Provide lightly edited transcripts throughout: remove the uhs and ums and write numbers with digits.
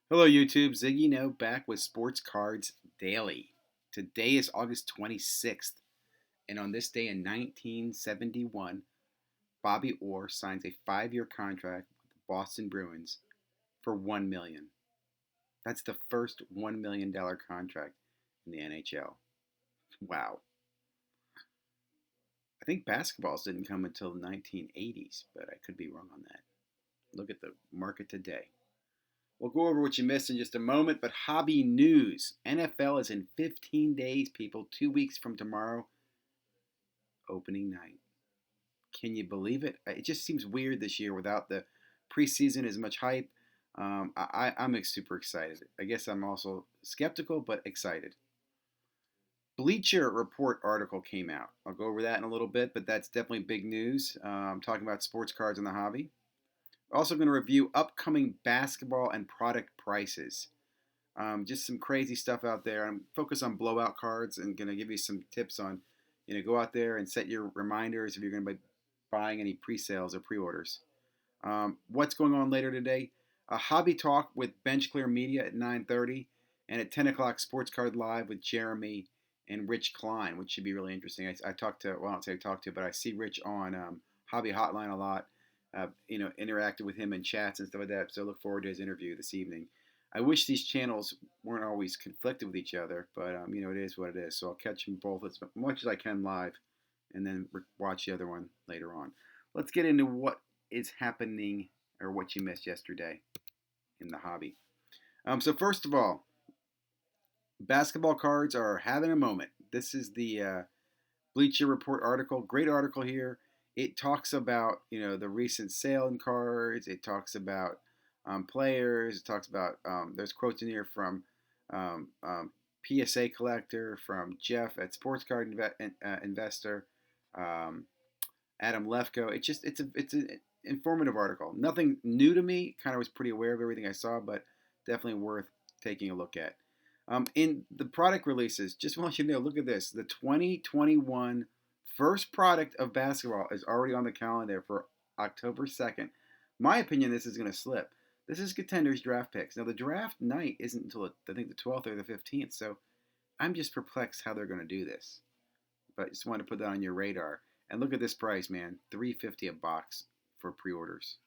Hello, YouTube. ZiggyNo back with Sports Cards Daily. Today is August 26th, and on this day in 1971, Bobby Orr signs a 5-year contract with the Boston Bruins for $1 million. That's the first $1 million contract in the NHL. Wow. I think basketballs didn't come until the 1980s, but I could be wrong on that. Look at the market today. We'll go over what you missed in just a moment, but hobby news. NFL is in 15 days, people. 2 weeks from tomorrow, opening night. Can you believe it? It just seems weird this year without the preseason as much hype. I'm super excited. I guess I'm also skeptical, but excited. Bleacher Report article came out. I'll go over that in a little bit, but that's definitely big news. I'm talking about sports cards in the hobby. Also going to review upcoming basketball and product prices. Just some crazy stuff out there. I'm focused on blowout cards and going to give you some tips on, go out there and set your reminders if you're going to be buying any pre-sales or pre-orders. What's going on later today? A hobby talk with Bench Clear Media at 9:30, and at 10 o'clock Sports Card Live with Jeremy and Rich Klein, which should be really interesting. I talked to, well, I don't say I talked to, but I see Rich on Hobby Hotline a lot. Interacted with him in chats and stuff like that. So I look forward to his interview this evening. I wish these channels weren't always conflicted with each other, but it is what it is. So I'll catch them both as much as I can live, and then watch the other one later on. Let's get into what is happening or what you missed yesterday in the hobby. So first of all, basketball cards are having a moment. This is the Bleacher Report article. Great article here. It talks about the recent sale in cards. It talks about players. It talks about there's quotes in here from PSA collector, from Jeff at Sports Card Investor, Adam Lefko. It's an informative article. Nothing new to me. Kind of was pretty aware of everything I saw, but definitely worth taking a look at. In the product releases, just want you to know, look at this. The 2021 first product of basketball is already on the calendar for October 2nd. My opinion, this is going to slip. This is Contenders draft picks. Now, the draft night isn't until, I think, the 12th or the 15th, so I'm just perplexed how they're going to do this. But just wanted to put that on your radar. And look at this price, man. $350 a box for pre-orders.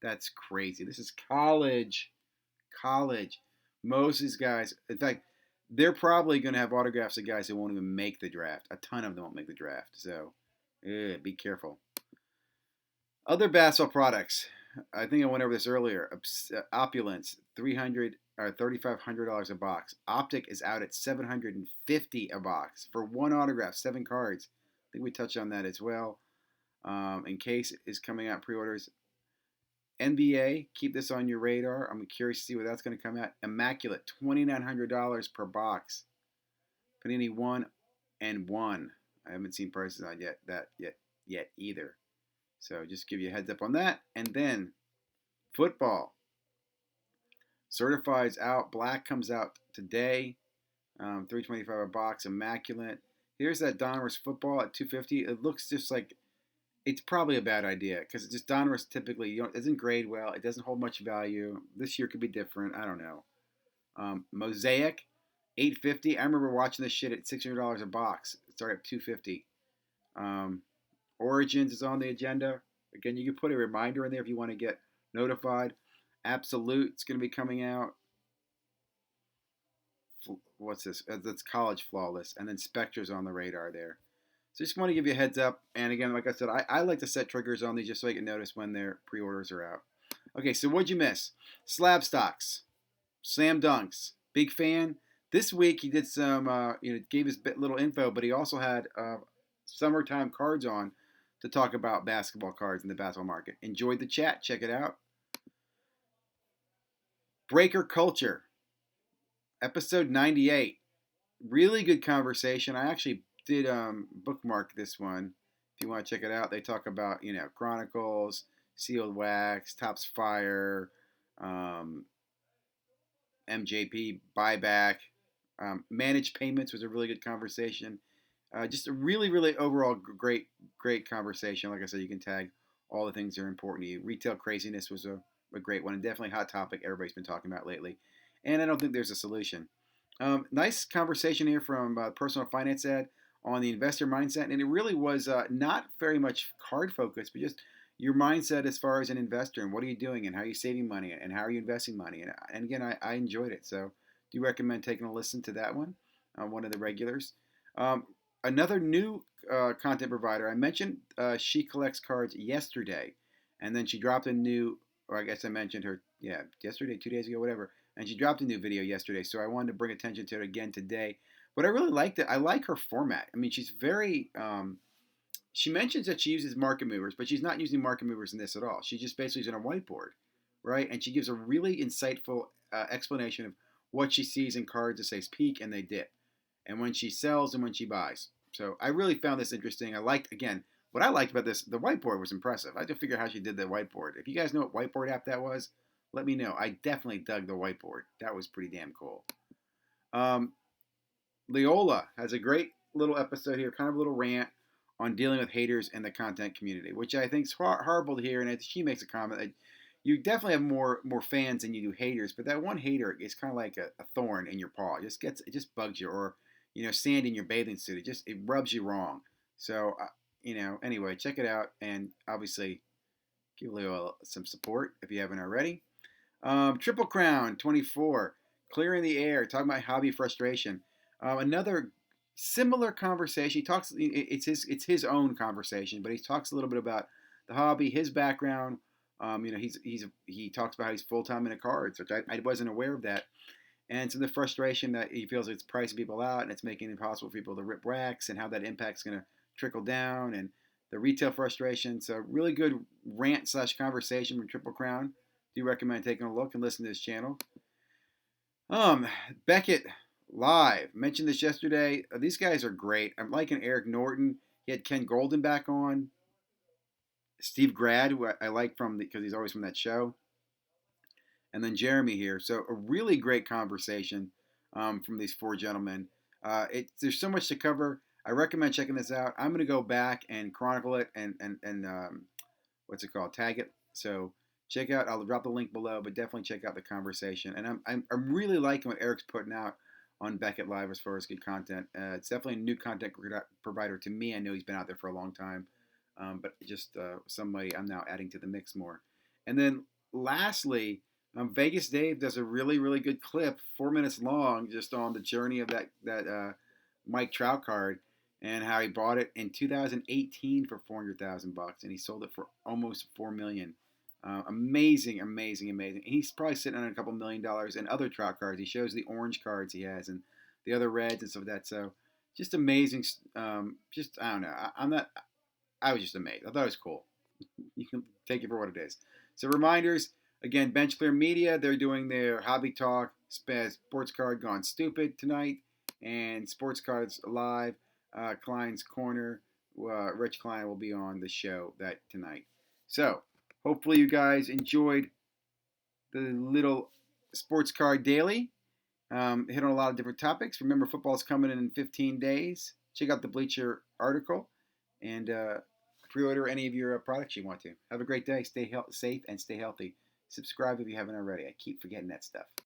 That's crazy. This is college. College. Most of these guys, in fact, they're probably going to have autographs of guys that won't even make the draft. A ton of them won't make the draft. So, be careful. Other basketball products. I think I went over this earlier. Opulence, $3,500 a box. Optic is out at $750 a box for one autograph, 7 cards. I think we touched on that as well. In case is coming out pre-orders. NBA, keep this on your radar. I'm curious to see where that's going to come out. Immaculate, $2,900 per box. Panini 1 and 1. I haven't seen prices on yet either. So just give you a heads up on that. And then football. Certified's out. Black comes out today. $325 a box. Immaculate. Here's that Donruss football at $250. It looks just like it's probably a bad idea because just Donruss typically it doesn't grade well. It doesn't hold much value. This year could be different. I don't know. Mosaic, $850. I remember watching this shit at $600 a box. It started at $250. Origins is on the agenda. Again, you can put a reminder in there if you want to get notified. Absolute's going to be coming out. What's this? That's College Flawless. And then Spectre's on the radar there. So just want to give you a heads up. And again, like I said, I like to set triggers on these just so I can notice when their pre-orders are out. Okay, so what'd you miss? Slab stocks, slam dunks. Big fan. This week he did some, gave his little info, but he also had summertime cards on to talk about basketball cards in the basketball market. Enjoyed the chat. Check it out. Breaker Culture, episode 98. Really good conversation. I actually did bookmark this one. If you want to check it out, they talk about Chronicles, Sealed Wax, Topps Fire, MJP buyback, managed payments was a really good conversation. Just a really, really overall great conversation. Like I said, you can tag all the things that are important to you. Retail craziness was a a great one, and definitely a hot topic everybody's been talking about lately. And I don't think there's a solution. Nice conversation here from Personal Finance Ed on the investor mindset, and it really was not very much card focused, but just your mindset as far as an investor and what are you doing and how are you saving money and how are you investing money. And again, I enjoyed it, so do recommend taking a listen to that one. One of the regulars. Um, Another new content provider. I mentioned she collects cards yesterday, and then she dropped a new, or I guess I mentioned her, yeah, yesterday, 2 days ago, whatever. And she dropped a new video yesterday, so I wanted to bring attention to it again today. But I really liked it. I like her format. I mean, she's very. She mentions that she uses market movers, but she's not using market movers in this at all. She just basically using a whiteboard, right? And she gives a really insightful explanation of what she sees in cards that says peak and they dip, and when she sells and when she buys. So I really found this interesting. I liked, again, what I liked about this, the whiteboard was impressive. I had to figure out how she did the whiteboard. If you guys know what whiteboard app that was, let me know. I definitely dug the whiteboard. That was pretty damn cool. Um, Leola has a great little episode here, kind of a little rant on dealing with haters in the content community, which I think is horrible to hear. And she makes a comment that you definitely have more fans than you do haters, but that one hater is kind of like a thorn in your paw. It just bugs you, or sand in your bathing suit. It rubs you wrong. So anyway, check it out, and obviously give Leo some support if you haven't already. Triple Crown 24, clearing the air, talking about hobby frustration. Another similar conversation. He talks. It's his own conversation, but he talks a little bit about the hobby, his background. He talks about how he's full time in the cards, which I wasn't aware of that, and some of the frustration that he feels it's pricing people out and it's making it impossible for people to rip racks, and how that impact's going to trickle down, and the retail frustration. So really good rant slash conversation from Triple Crown. Do recommend taking a look and listen to his channel. Beckett Live. Mentioned this yesterday. These guys are great. I'm liking Eric Norton. He had Ken Golden back on. Steve Grad, who I like because he's always from that show. And then Jeremy here. So a really great conversation from these four gentlemen. There's so much to cover. I recommend checking this out. I'm going to go back and chronicle it and what's it called? Tag it. So check out. I'll drop the link below, but definitely check out the conversation. And I'm really liking what Eric's putting out on Beckett Live as far as good content. It's definitely a new content provider to me. I know he's been out there for a long time, but just somebody I'm now adding to the mix more. And then lastly, Vegas Dave does a really, really good clip, 4 minutes long, just on the journey of that Mike Trout card and how he bought it in 2018 for $400,000 and he sold it for almost $4 million. Amazing, amazing, amazing. He's probably sitting on a couple $1 million in other Trout cards. He shows the orange cards he has and the other reds and stuff like that. So just amazing. I don't know. I was just amazed. I thought it was cool. You can take it for what it is. So reminders. Again, Bench Clear Media, they're doing their Hobby Talk Sports Card Gone Stupid tonight, and Sports Cards Live, Klein's Corner. Rich Klein will be on the show tonight. So, hopefully you guys enjoyed the little Sports Card Daily. Hit on a lot of different topics. Remember, football's coming in 15 days. Check out the Bleacher article, and pre-order any of your products you want to. Have a great day. Stay safe and stay healthy. Subscribe if you haven't already. I keep forgetting that stuff.